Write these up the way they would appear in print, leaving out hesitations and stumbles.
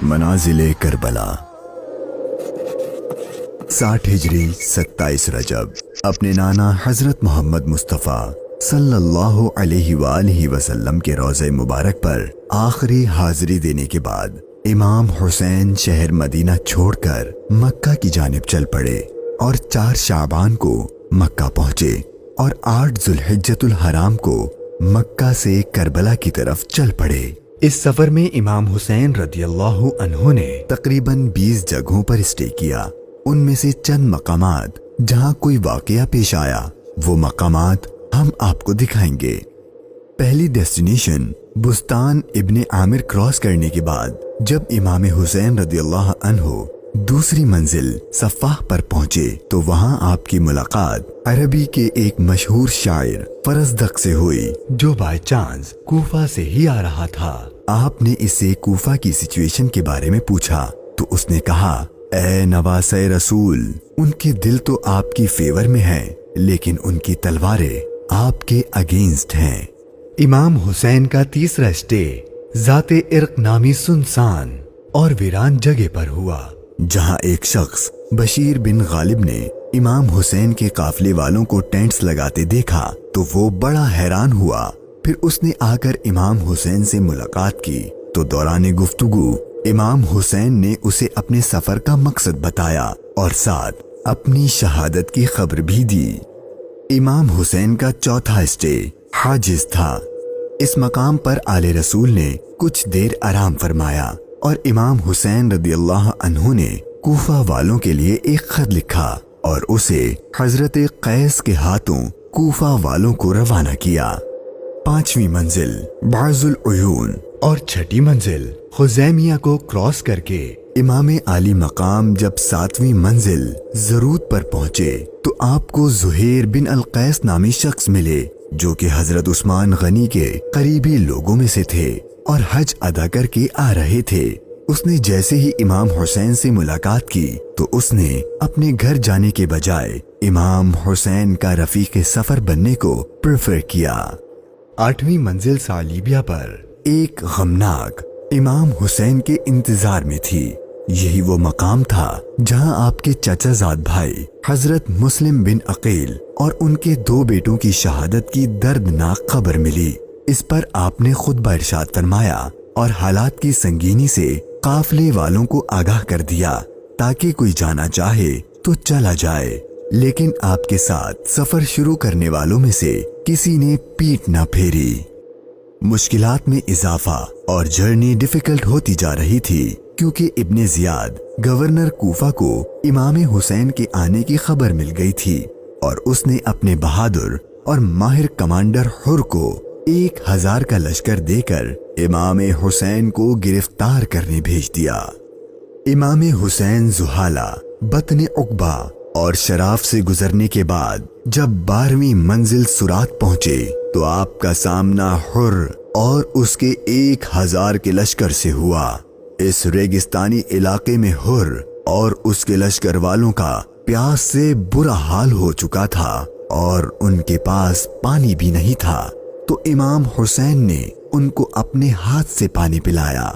मनाजिले Karbala 60 हिजरी 27 रजब अपने नाना हजरत मोहम्मद मुस्तफ़ा सल्लल्लाहु अलैहि वालैहि वसल्लम के रोज़े मुबारक पर आखिरी हाजिरी देने के बाद इमाम हुसैन शहर मदीना छोड़कर मक्का की जानिब चल पड़े और 4 शाबान को मक्का पहुंचे और 8 जुल्हिज्जतुल हराम को मक्का से करबला की तरफ चल पड़े। इस सफर में इमाम हुसैन रदियल्लाहु अन्हु ने तकरीबन 20 जगहों पर स्टे किया। उनमें से चंद मकामात जहां कोई वाकया पेश आया वो मकामात हम आपको दिखाएंगे। पहली डेस्टिनेशन बुस्तान इब्ने आमिर क्रॉस करने के बाद जब इमाम हुसैन रदियल्लाहु अन्हु दूसरी मंजिल सफ़ाह पर पहुंचे तो वहां आपकी मुलाकात अरबी के एक मशहूर शायर फरजदक से हुई जो बाय चांस कूफा से ही आ रहा था। आपने इससे कूफा की सिचुएशन के बारे में पूछा तो उसने कहा, ए नवासे रसूल, उनके दिल तो आपकी फेवर में है लेकिन उनकी तलवारें आपके अगेंस्ट हैं। इमाम हुसैन का तीसरा स्टे जाते इर्क नामी सुनसान और वीरान जगह पर हुआ जहां एक शख्स बशीर बिन गालिब ने इमाम हुसैन के काफले वालों को टेंट्स लगाते देखा तो वो बड़ा हैरान हुआ। फिर उसने आकर इमाम हुसैन से मुलाकात की तो दौरान गुफ्तगू इमाम हुसैन ने उसे अपने सफर का मकसद बताया और साथ अपनी शहादत की खबर भी दी। इमाम हुसैन का चौथा स्टे हाजिज था। इस मकाम पर आले रसूल ने कुछ देर आराम फरमाया और इमाम हुसैन रदियल्लाहु अन्हु ने कूफा वालों के लिए एक खत लिखा और उसे हजरत कैस के हाथों कूफा वालों को रवाना किया। 5वीं मंजिल बाजुल उयून और 6ठी मंजिल खुजैमिया को क्रॉस करके इमाम आली मकाम जब 7वीं मंजिल जरूद पर पहुंचे तो आपको जुहैर बिन अल कैस नामी शख्स मिले जो कि हजरत उस्मान गनी के करीबी लोगों में से थे और हज अदा करके आ रहे थे। उसने जैसे ही इमाम हुसैन से मुलाकात की तो उसने अपने घर जाने के बजाय इमाम हुसैन का रफीक सफर बनने को प्रेफर किया। 8वीं मंजिल सालिबिया पर एक गमनाक इमाम हुसैन के इंतजार में थी। यही वो मकाम था जहां आपके चचाजाद भाई हजरत मुस्लिम बिन अकील और उनके 2 बेटों की शहादत की दर्दनाक खबर मिली। इस पर आपने खुतबा इरशाद फरमाया और हालात की संगीनी से काफले वालों को आगाह कर दिया ताकि कोई जाना चाहे तो चला जाए, लेकिन आपके साथ सफर शुरू करने वालों में से किसी ने पीठ न फेरी। मुश्किलात में इजाफा और जर्नी डिफिकल्ट होती जा रही थी क्योंकि इब्ने जियाद गवर्नर कूफा को इमाम हुसैन के आने की खबर मिल गई थी और उसने अपने बहादुर और माहिर कमांडर हुर को 1000 का लश्कर देकर इमाम हुसैन को गिरफ्तार करने भेज दिया। इमाम हुसैन जुहाला, बतने उकबा और शराफ से गुजरने के बाद जब 12वीं मंजिल सुरात पहुंचे तो आपका सामना हुर और उसके 1000 के लश्कर से हुआ। इस रेगिस्तानी इलाके में हुर और उसके लश्कर वालों का प्यास से बुरा हाल हो चुका था और उनके पास पानी भी नहीं था तो इमाम हुसैन ने उनको अपने हाथ से पानी पिलाया।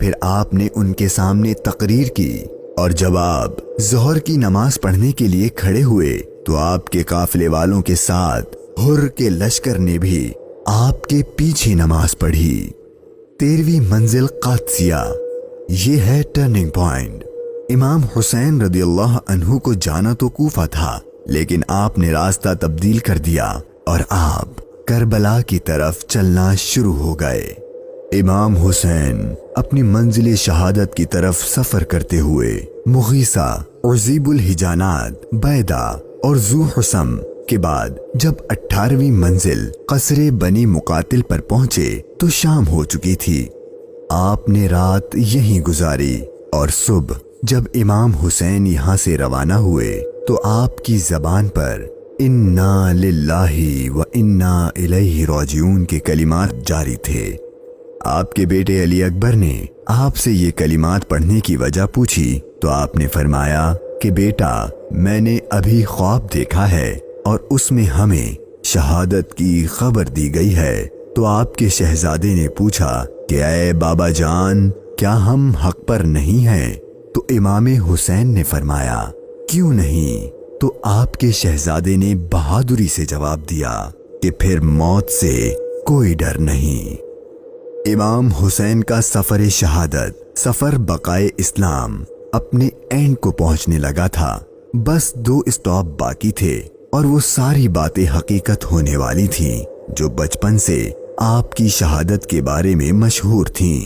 फिर आपने उनके सामने तकरीर की और जब आप जोहर की नमाज पढ़ने के लिए खड़े हुए तो आपके काफिले वालों के साथ हुर के लश्कर ने भी आपके पीछे नमाज पढ़ी। 13वीं मंजिल कादसिया, ये है टर्निंग पॉइंट। इमाम हुसैन रदियल्लाहु अन्हु को जाना तो कूफा था लेकिन आपने रास्ता तब्दील कर दिया और आप करबला की तरफ चलना शुरू हो गए। इमाम हुसैन अपनी मंजिल शहादत की तरफ सफर करते हुए मुगीसा, उज़ीबुल हिजानात, बैदा और जू हुसम के बाद जब 18वीं मंजिल कसरे बनी मुकातिल पर पहुंचे तो शाम हो चुकी थी। आपने रात यहीं गुजारी और सुबह जब इमाम हुसैन यहाँ से रवाना हुए तो आपकी जबान पर इन्ना लिल्लाही व इन्ना इलैहि राजिऊन के कलिमात जारी थे। आपके बेटे अली अकबर ने आपसे ये कलिमात पढ़ने की वजह पूछी तो आपने फरमाया कि बेटा, मैंने अभी ख्वाब देखा है और उसमें हमें शहादत की खबर दी गई है। तो आपके शहजादे ने पूछा कि ऐ बाबा जान, کیا ہم حق پر نہیں ہیں؟ تو امام حسین نے فرمایا کیوں نہیں؟ تو آپ کے شہزادے نے بہادری سے جواب دیا کہ پھر موت سے کوئی ڈر نہیں۔ امام حسین کا سفر شہادت، سفر بقائے اسلام اپنے اینڈ کو پہنچنے لگا تھا۔ بس 2 اسٹاپ باقی تھے اور وہ ساری باتیں حقیقت ہونے والی تھیں جو بچپن سے آپ کی شہادت کے بارے میں مشہور تھیں۔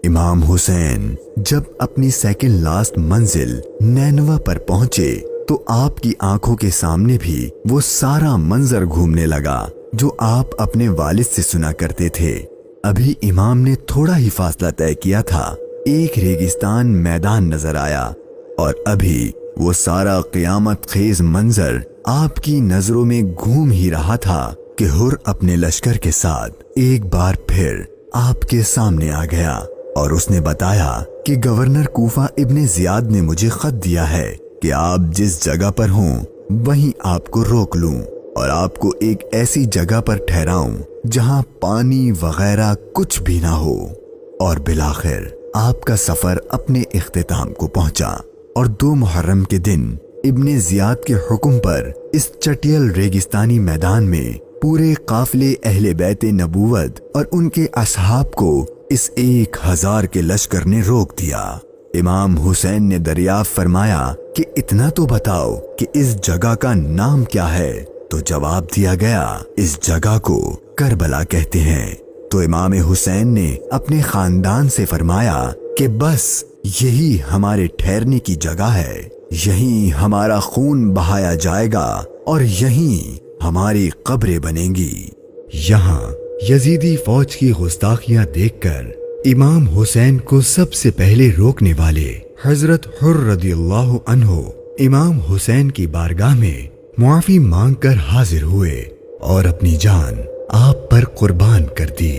امام حسین جب اپنی سیکنڈ لاسٹ منزل نینوا پر پہنچے تو آپ کی آنکھوں کے سامنے بھی وہ سارا منظر گھومنے لگا جو آپ اپنے والد سے سنا کرتے تھے۔ ابھی امام نے تھوڑا ہی فاصلہ طے کیا تھا، ایک ریگستان میدان نظر آیا اور ابھی وہ سارا قیامت خیز منظر آپ کی نظروں میں گھوم ہی رہا تھا کہ ہر اپنے لشکر کے ساتھ ایک بار پھر آپ کے سامنے آ گیا اور اس نے بتایا کہ گورنر کوفہ ابن زیاد نے مجھے خط دیا ہے کہ آپ جس جگہ پر ہوں وہیں آپ کو روک لوں اور آپ کو ایک ایسی جگہ پر ٹھہراؤں جہاں پانی وغیرہ کچھ بھی نہ ہو۔ اور بالآخر آپ کا سفر اپنے اختتام کو پہنچا اور 2 محرم کے دن ابن زیاد کے حکم پر اس چٹیل ریگستانی میدان میں پورے قافلے اہل بیت نبوت اور ان کے اصحاب کو اس 1000 کے لشکر نے روک دیا۔ امام حسین نے دریافت فرمایا کہ اتنا تو بتاؤ کہ اس جگہ کا نام کیا ہے؟ تو جواب دیا گیا اس جگہ کو کربلا کہتے ہیں۔ تو امام حسین نے اپنے خاندان سے فرمایا کہ بس یہی ہمارے ٹھہرنے کی جگہ ہے، یہیں ہمارا خون بہایا جائے گا اور یہیں ہماری قبریں بنیں گی۔ یہاں یزیدی فوج کی گستاخیاں دیکھ کر امام حسین کو سب سے پہلے روکنے والے حضرت حر رضی اللہ عنہ امام حسین کی بارگاہ میں معافی مانگ کر حاضر ہوئے اور اپنی جان آپ پر قربان کر دی۔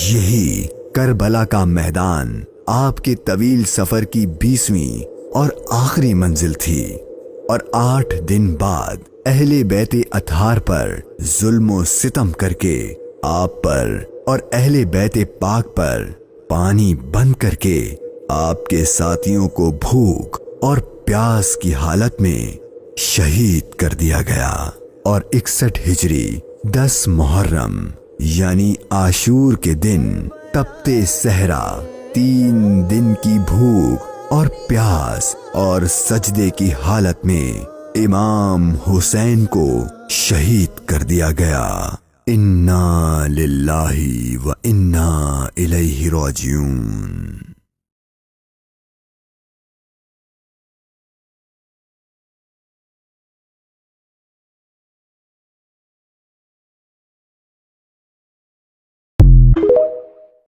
یہی کربلا کا میدان آپ کے طویل سفر کی 20ویں اور آخری منزل تھی، اور 8 دن بعد اہل بیت اطہار پر ظلم و ستم کر کے آپ پر اور اہل بیت پاک پر پانی بند کر کے آپ کے ساتھیوں کو بھوک اور پیاس کی حالت میں شہید کر دیا گیا۔ اور 61 ہجری 10 محرم یعنی عاشور کے دن تپتے صحرا 3 دن کی بھوک اور پیاس اور سجدے کی حالت میں امام حسین کو شہید کر دیا گیا۔ انا للہ و انا الیہ راجعون۔